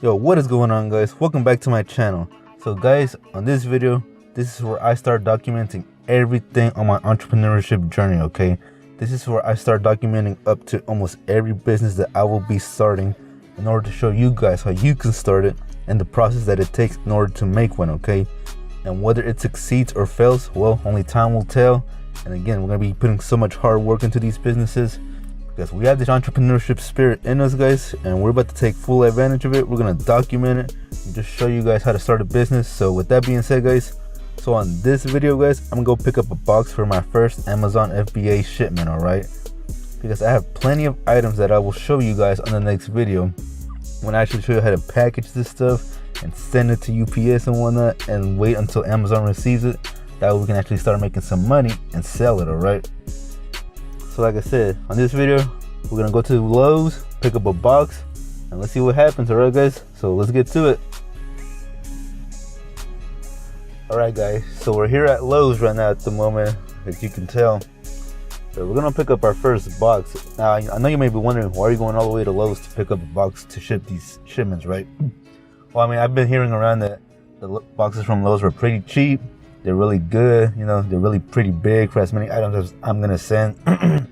Yo, what is going on, guys? Welcome back to my channel. So guys, on this video, this is where I start documenting everything on my entrepreneurship journey, okay? This is where I start documenting up to almost every business that I will be starting in order to show you guys how you can start it and the process that it takes in order to make one, okay? And whether it succeeds or fails, well, only time will tell. And again, we're gonna be putting so much hard work into these businesses because we have this entrepreneurship spirit in us, guys, and we're about to take full advantage of it. We're gonna document it and just show you guys how to start a business. So with that being said, guys, so on this video, guys, I'm gonna go pick up a box for my first Amazon FBA shipment, all right? Because I have plenty of items that I will show you guys on the next video when I actually show you how to package this stuff and send it to UPS and whatnot, and wait until Amazon receives it. That way we can actually start making some money and sell it, all right? So like I said, on this video, we're gonna go to Lowe's, pick up a box, and let's see what happens, all right, guys? So let's get to it. All right, guys, so we're here at Lowe's right now at the moment, as you can tell. So we're gonna pick up our first box. Now, I know you may be wondering, why are you going all the way to Lowe's to pick up a box to ship these shipments, right? Well, I mean, I've been hearing around that the boxes from Lowe's were pretty cheap. They're really good, you know, they're really pretty big for as many items as I'm gonna send. Because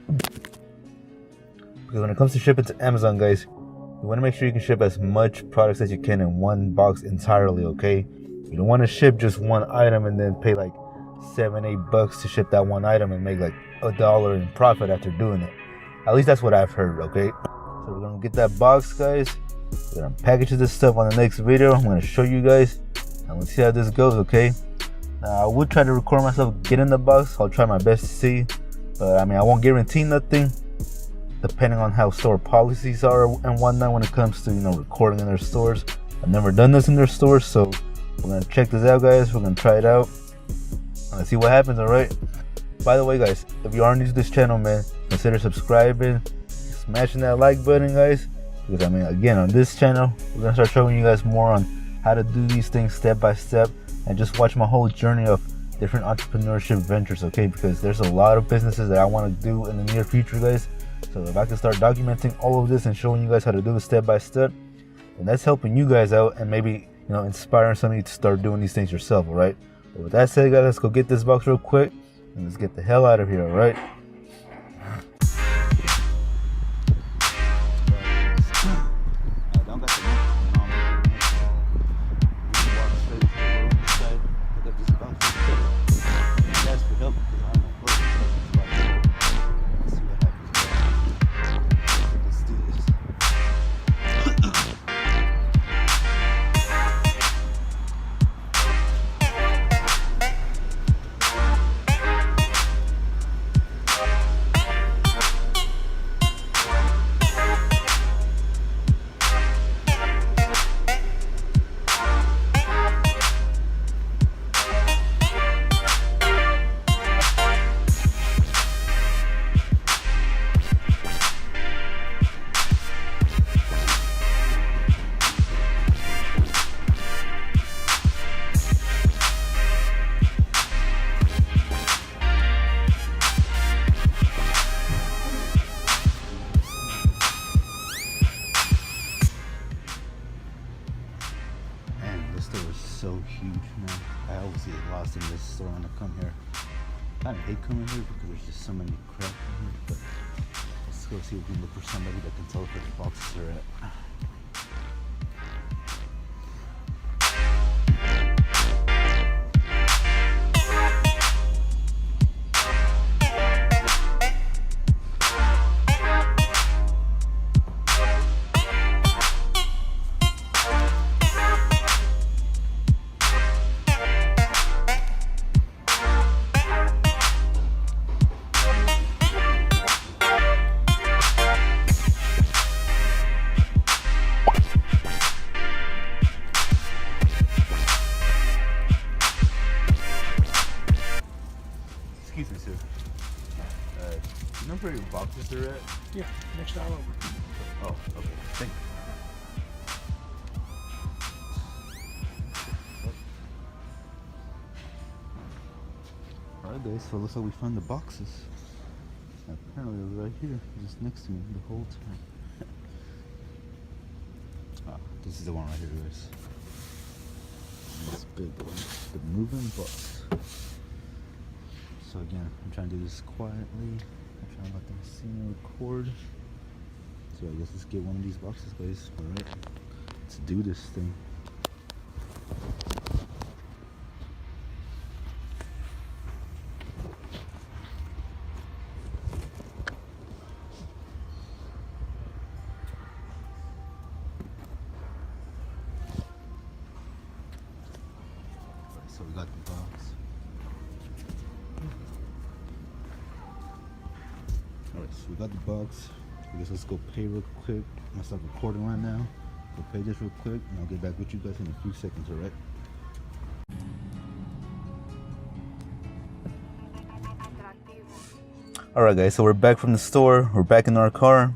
when it comes to shipping to Amazon, guys, you wanna make sure you can ship as much products as you can in one box entirely, okay? You don't wanna ship just one item and then pay like $7-8 to ship that one item and make like $1 in profit after doing it. At least that's what I've heard, okay? So we're gonna get that box, guys. We're gonna package this stuff on the next video. I'm gonna show you guys, and let's see how this goes, okay? I would try to record myself getting the box. I'll try my best to see, but I mean, I won't guarantee nothing, depending on how store policies are and whatnot when it comes to, you know, recording in their stores. I've never done this in their stores, so we're gonna check this out, guys. We're gonna try it out. Let's see what happens, all right? By the way, guys, if you are new to this channel, man, consider subscribing, smashing that like button, guys. Because I mean, again, on this channel, we're gonna start showing you guys more on how to do these things step by step, and just watch my whole journey of different entrepreneurship ventures, okay? Because there's a lot of businesses that I want to do in the near future, guys. So if I can start documenting all of this and showing you guys how to do it step by step, then that's helping you guys out and maybe, you know, inspiring some of you to start doing these things yourself, all right? But with that said, guys, let's go get this box real quick and let's get the hell out of here, all right? This store is so huge, man. I always get lost in this store when I come here. I kind of hate coming here because there's just so many crap in here, but let's go see if we can look for somebody that can tell us where the boxes are at. Excuse me, sir. You know where your boxes are at? Yeah, next aisle over. Oh, okay. Thank you. Alright, guys, so it looks like we found the boxes. Apparently they're right here, just next to me the whole time. This is the one right here, guys. This big one, the moving box. So again, I'm trying to do this quietly. I'm trying to let them see me record. So I guess let's get one of these boxes, guys. All right, let's do this thing. So we got the box. Alright, so we got the box. I guess let's go pay real quick. I'm gonna stop recording right now. Go pay this real quick and I'll get back with you guys in a few seconds, alright? Alright guys, so we're back from the store. We're back in our car.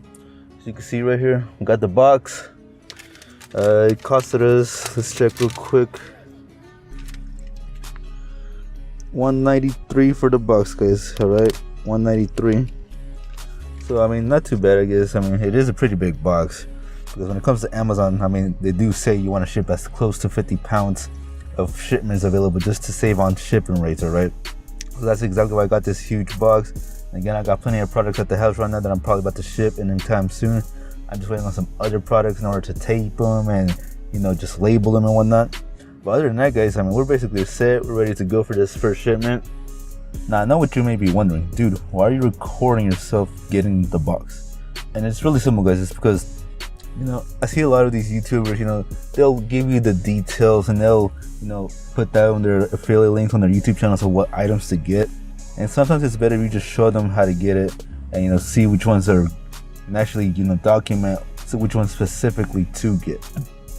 As you can see right here, we got the box. It costed us, let's check real quick, $193 for the box, guys. All right, $193. So I mean, not too bad, I guess. I mean, it is a pretty big box because when it comes to Amazon, I mean, they do say you want to ship as close to 50 pounds of shipments available just to save on shipping rates. All right, so that's exactly why I got this huge box. And again, I got plenty of products at the house right now that I'm probably about to ship anytime soon. I'm just waiting on some other products in order to tape them and, you know, just label them and whatnot. But other than that, guys, I mean, we're basically set. We're ready to go for this first shipment. Now, I know what you may be wondering, dude, why are you recording yourself getting the box? And it's really simple, guys. It's because, you know, I see a lot of these YouTubers, you know, they'll give you the details and they'll, you know, put down their affiliate links on their YouTube channels of what items to get. And sometimes it's better if you just show them how to get it and, you know, see which ones are, and actually, you know, document which ones specifically to get.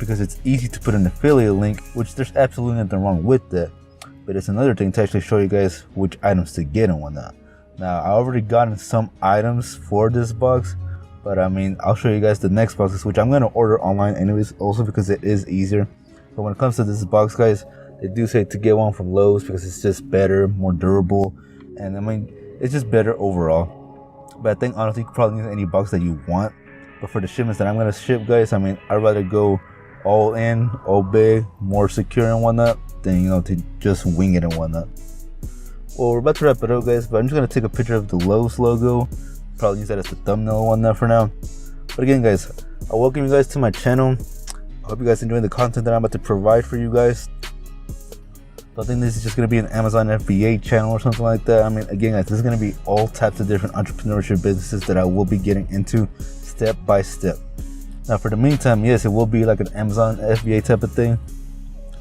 Because it's easy to put an affiliate link, which there's absolutely nothing wrong with that. But it's another thing to actually show you guys which items to get and whatnot. Now, I already gotten some items for this box, but I mean, I'll show you guys the next boxes, which I'm going to order online anyways, also because it is easier. But when it comes to this box, guys, they do say to get one from Lowe's because it's just better, more durable, and I mean, it's just better overall. But I think honestly, you can probably use any box that you want. But for the shipments that I'm going to ship, guys, I mean, I'd rather go all in, all big, more secure and whatnot, than, you know, to just wing it and whatnot. Well, we're about to wrap it up, guys, but I'm just going to take a picture of the Lowe's logo. Probably use that as the thumbnail and whatnot for now. But again, guys, I welcome you guys to my channel. I hope you guys enjoy the content that I'm about to provide for you guys. I think this is just going to be an Amazon FBA channel or something like that. I mean, again, guys, this is going to be all types of different entrepreneurship businesses that I will be getting into step by step. Now, for the meantime, yes, it will be like an Amazon FBA type of thing.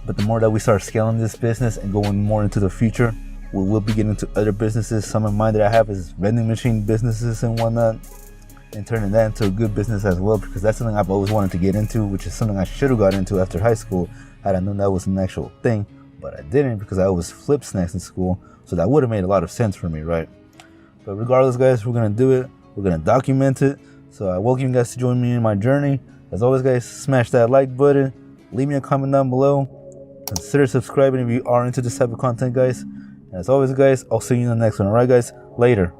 But the more that we start scaling this business and going more into the future, we will be getting into other businesses. Some in mind that I have is vending machine businesses and whatnot, and turning that into a good business as well, because that's something I've always wanted to get into, which is something I should have got into after high school had I known that was an actual thing. But I didn't because I always flipped snacks in school, so that would have made a lot of sense for me, right? But regardless, guys, we're going to do it. We're going to document it. So I welcome you guys to join me in my journey. As always, guys, smash that like button. Leave me a comment down below. Consider subscribing if you are into this type of content, guys. And as always, guys, I'll see you in the next one. Alright, guys? Later.